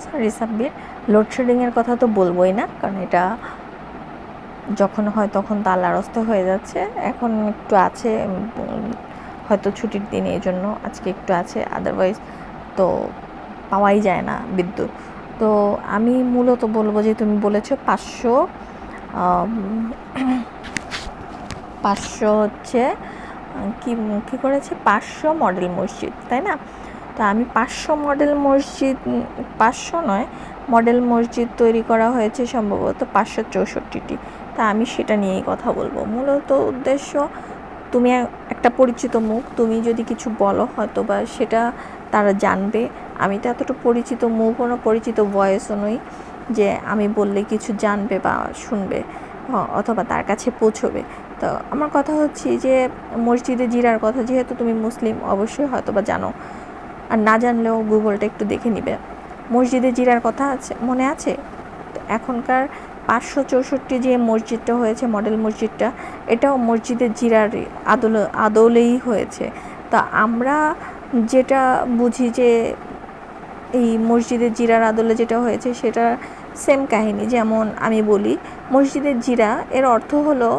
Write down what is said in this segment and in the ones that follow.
Sorry Sabbir, লোডশেডিংয়ের কথা তো বলবোই না, কারণ এটা যখন হয় তখন তো আল্লাহর হস্তে হয়ে যাচ্ছে। এখন একটু আছে, হয়তো ছুটির দিন, এই জন্য আজকে একটু আছে, আদারওয়াইজ তো পাওয়াই যায় না বিদ্যুৎ। তো আমি মূলত বলবো যে তুমি বলেছো 500 হচ্ছে কি কী করেছে, 500 মডেল মসজিদ, তাই না? তো আমি 500 মডেল মসজিদ, 500 নয়, মডেল মসজিদ তৈরি করা হয়েছে সম্ভবত 564টি। তা আমি সেটা নিয়েই কথা বলবো। মূলত উদ্দেশ্য, তুমি একটা পরিচিত মুখ, তুমি যদি কিছু বলো হয়তো বা সেটা তারা জানবে। আমি তো এতটা পরিচিত মুখও না, পরিচিত ভয়েসও নই যে আমি বললে কিছু জানবে বা শুনবে অথবা তার কাছে পৌঁছবে। তো আমার কথা হচ্ছে যে মসজিদে জিরার কথা, যেহেতু তুমি মুসলিম অবশ্যই হয়তো বা জানো, আর না জানলেও গুগলটা একটু দেখে নিবে। মসজিদে জিরার কথা আছে, মনে আছে? তো এখনকার 564 যে মসজিদটা হয়েছে, মডেল মসজিদটা, এটাও মসজিদে জিরার আদলেই হয়েছে। তা আমরা যেটা বুঝি যে এই মসজিদের জিরার আদলে যেটা হয়েছে সেটা সেম কাহিনী। যেমন আমি বলি, মসজিদের জিরা এর অর্থ হলো,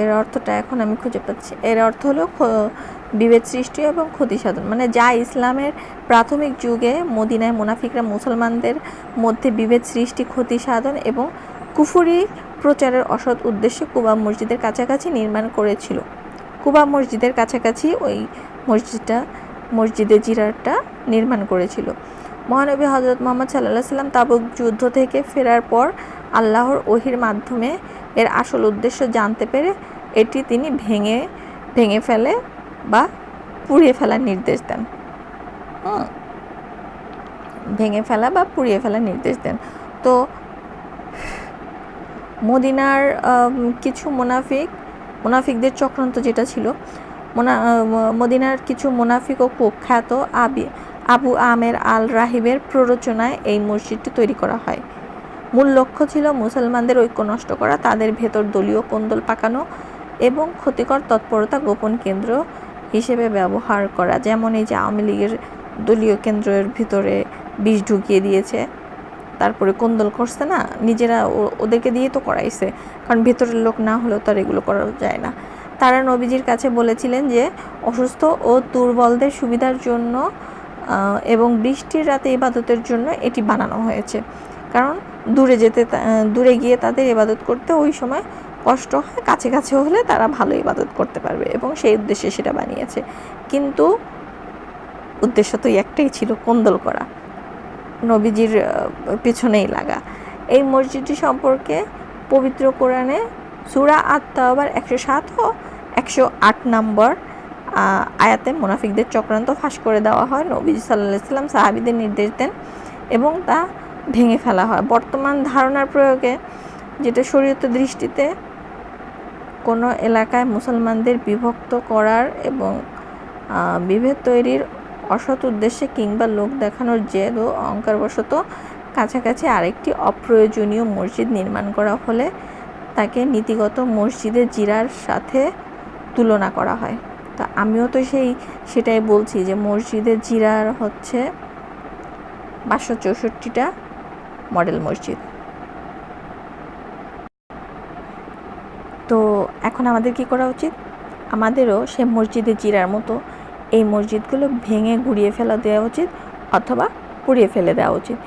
এর অর্থটা এখন আমি খুঁজে পাচ্ছি। এর অর্থ হলো বিভেদ সৃষ্টি এবং ক্ষতি সাধন, মানে যা ইসলামের প্রাথমিক যুগে মদিনায় মুনাফিকরা মুসলমানদের মধ্যে বিভেদ সৃষ্টি, ক্ষতি সাধন এবং কুফরি প্রচারের অসৎ উদ্দেশ্যে কুবা মসজিদের কাছাকাছি নির্মাণ করেছিল। কুবা মসজিদের কাছাকাছি ওই মসজিদে জিরারটা নির্মাণ করেছিল। মহানবী হজরত মুহাম্মদ সাল্লাল্লাহু আলাইহি সাল্লাম তাবুক যুদ্ধ থেকে ফেরার পর আল্লাহর ওহির মাধ্যমে এর আসল উদ্দেশ্য জানতে পেরে এটি তিনি ভেঙে ফেলে বা পুড়িয়ে ফেলার নির্দেশ দেন। ভেঙে ফেলা বা পুড়িয়ে ফেলার নির্দেশ দেন। তো মদিনার কিছু মুনাফিকদের চক্রান্ত যেটা ছিল, মদিনার কিছু মুনাফিক ও কুখ্যাত আবু আমের আল রাহিবের প্ররোচনায় এই মসজিদটি তৈরি করা হয়। মূল লক্ষ্য ছিল মুসলমানদের ঐক্য নষ্ট করা, তাদের ভেতর দলীয় কোন্দল পাকানো এবং ক্ষতিকর তৎপরতা গোপন কেন্দ্র হিসেবে ব্যবহার করা। যেমন এই যে আওয়ামী লীগের দলীয় কেন্দ্রের ভিতরে বিষ ঢুকিয়ে দিয়েছে, তারপরে কোন্দল করছে না, নিজেরা ওদেরকে দিয়ে তো করাইছে, কারণ ভেতরের লোক না হলেও তো আর এগুলো করা যায় না। তারা নবীজির কাছে বলেছিলেন যে অসুস্থ ও দুর্বলদের সুবিধার জন্য এবং বৃষ্টির রাতে ইবাদতের জন্য এটি বানানো হয়েছে, কারণ দূরে গিয়ে তাদের ইবাদত করতে ওই সময় কষ্ট হয়, কাছে হলে তারা ভালো ইবাদত করতে পারবে, এবং সেই উদ্দেশ্যে সেটা বানিয়েছে। কিন্তু উদ্দেশ্য তো একটাই ছিল, কোন্দল করা, নবীজির পিছনেই লাগা। এই মসজিদটি সম্পর্কে পবিত্র কোরআনে সূরা আত-তাওবার 107 ও 108 নম্বর আয়াতে মুনাফিকদের চক্রান্ত ফাঁস করে দেওয়া হয়। নবীজি সাল্লাল্লাহু আলাইহি সাল্লাম সাহাবীদের নির্দেশ দেন এবং তা ভেঙে ফেলা হয়। বর্তমান ধারণার প্রয়োগে, যেটা শরীয়তের দৃষ্টিতে কোনো এলাকায় মুসলমানদের বিভক্ত করার এবং বিভেদ তৈরির অসৎ উদ্দেশ্যে কিংবা লোক দেখানোর জেদ ও অহংকারবশত কাছাকাছি আরেকটি অপ্রয়োজনীয় মসজিদ নির্মাণ করা হলে তাকে নীতিগত মসজিদে জিরার সাথে তুলনা করা হয়। তা আমিও তো সেটাই বলছি যে মসজিদে জিরার হচ্ছে 564টা মডেল মসজিদ। তো এখন আমাদের কি করা উচিত? আমাদেরও সে মসজিদে জিরার মতো এই মসজিদগুলো ভেঙে গুঁড়িয়ে ফেলা দেওয়া উচিত অথবা পুড়িয়ে ফেলে দেওয়া উচিত,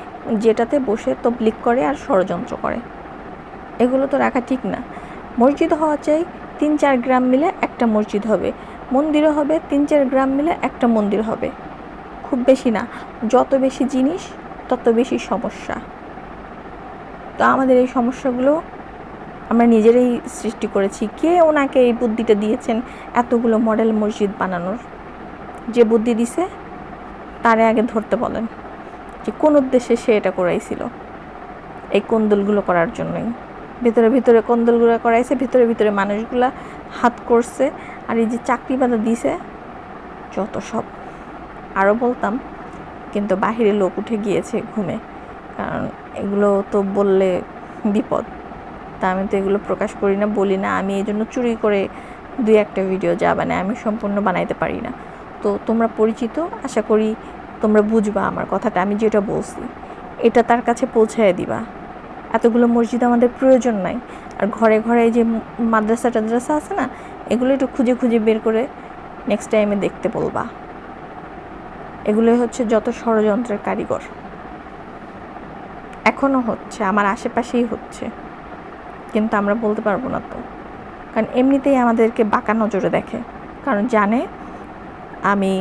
যেটাতে বসে তবলিগ করে আর ষড়যন্ত্র করে। এগুলো তো রাখা ঠিক না। মসজিদ হওয়া চাই 3-4 গ্রাম মিলে একটা মসজিদ হবে, মন্দিরও হবে 3-4 গ্রাম মিলে একটা মন্দির হবে, খুব বেশি না। যত বেশি জিনিস তত বেশি সমস্যা। তো আমাদের এই সমস্যাগুলো আমরা নিজেরাই সৃষ্টি করেছি। কে ওনাকে এই বুদ্ধিটা দিয়েছেন এতগুলো মডেল মসজিদ বানানোর? যে বুদ্ধি দিছে তারে আগে ধরতে বলেন যে কোন উদ্দেশ্যে সে এটা করাইছিল। এই কোন্দলগুলো করার জন্যই ভিতরে কোন্দলগুলো করাইছে, ভিতরে মানুষগুলা হাত করছে, আর এই যে চাকরি বাধা দিছে যত সব। আরও বলতাম, কিন্তু বাহিরে লোক উঠে গিয়েছে ঘুমে, কারণ এগুলো তো বললে বিপদ। তা আমি তো এগুলো প্রকাশ করি না, বলি না। আমি এই জন্য চুরি করে 2-1টা ভিডিও যা বানাই আমি সম্পূর্ণ বানাইতে পারি না। তো তোমরা পরিচিত, আশা করি তোমরা বুঝবা আমার কথাটা, আমি যেটা বলছি এটা তার কাছে পৌঁছায় দিবা। এতগুলো মসজিদ আমাদের প্রয়োজন নাই। আর ঘরে ঘরে যে মাদ্রাসা টাদ্রাসা আছে না, এগুলো একটু খুঁজে খুঁজে বের করে নেক্সট টাইমে দেখতে বলবা। এগুলোই হচ্ছে যত ষড়যন্ত্রের কারিগর। এখনও হচ্ছে, আমার আশেপাশেই হচ্ছে, কিন্তু আমরা বলতে পারবো না তো, কারণ এমনিতেই আমাদেরকে বাঁকা নজরে দেখে। কারণ জানে আমি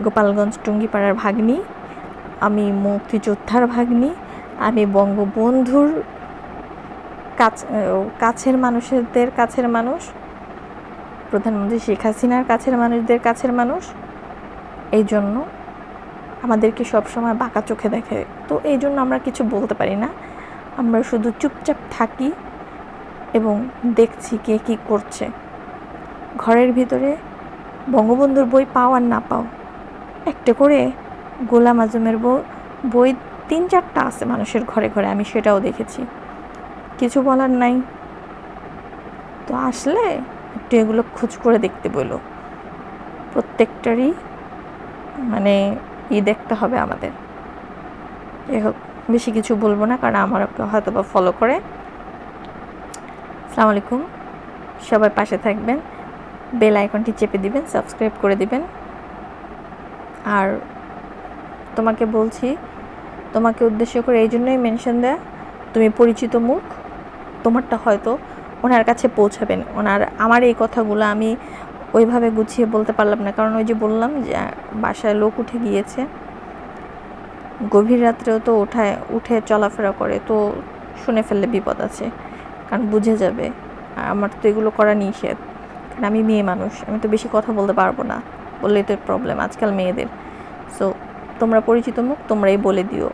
গোপালগঞ্জ টুঙ্গিপাড়ার ভাগ্নি, আমি মুক্তিযোদ্ধার ভাগ্নি, আমি বঙ্গবন্ধুর কাছের মানুষদের কাছের মানুষ, প্রধানমন্ত্রী শেখ হাসিনার কাছের মানুষদের কাছের মানুষ। এই জন্য আমাদেরকে সবসময় বাঁকা চোখে দেখে। তো এই জন্য আমরা কিছু বলতে পারি না, আমরা শুধু চুপচাপ থাকি এবং দেখছি কে কী করছে। ঘরের ভিতরে বঙ্গবন্ধুর বই পাও আর না পাও, একটা করে গোলাম আজমের বই 3-4টা আছে মানুষের ঘরে ঘরে, আমি সেটাও দেখেছি। কিছু বলার নাই। তো আসলে একটু এগুলো খোঁজ করে দেখতে বলো। প্রত্যেকটারই মানে দেখতে হবে আমাদের। যাই হোক, বেশি কিছু বলবো না, কারণ আমার হয়তো বা ফলো করে। আসসালামু আলাইকুম, সবাই পাশে থাকবেন, বেল আইকনটি চেপে দিবেন, সাবস্ক্রাইব করে দিবেন। আর তোমাকে বলছি, তোমাকে উদ্দেশ্য করে এই জন্যই মেনশন দেয়া, তুমি পরিচিত মুখ, তোমারটা হয়তো ওনার কাছে পৌঁছাবেন। আমার এই কথাগুলো আমি ওইভাবে গুছিয়ে বলতে পারলাম না, কারণ ওই যে বললাম যে বাসায় লোক উঠে গিয়েছে, গভীর রাত্রেও তো উঠে চলাফেরা করে, তো শুনে ফেললে বিপদ আছে, কারণ বুঝে যাবে। আমার তো এগুলো করা নিষেধ, কারণ আমি মেয়ে মানুষ, আমি তো বেশি কথা বলতে পারবো না, বললেই তো প্রবলেম আজকাল মেয়েদের। সো তোমরা পরিচিত মুখ, তোমরাই বলে দিও।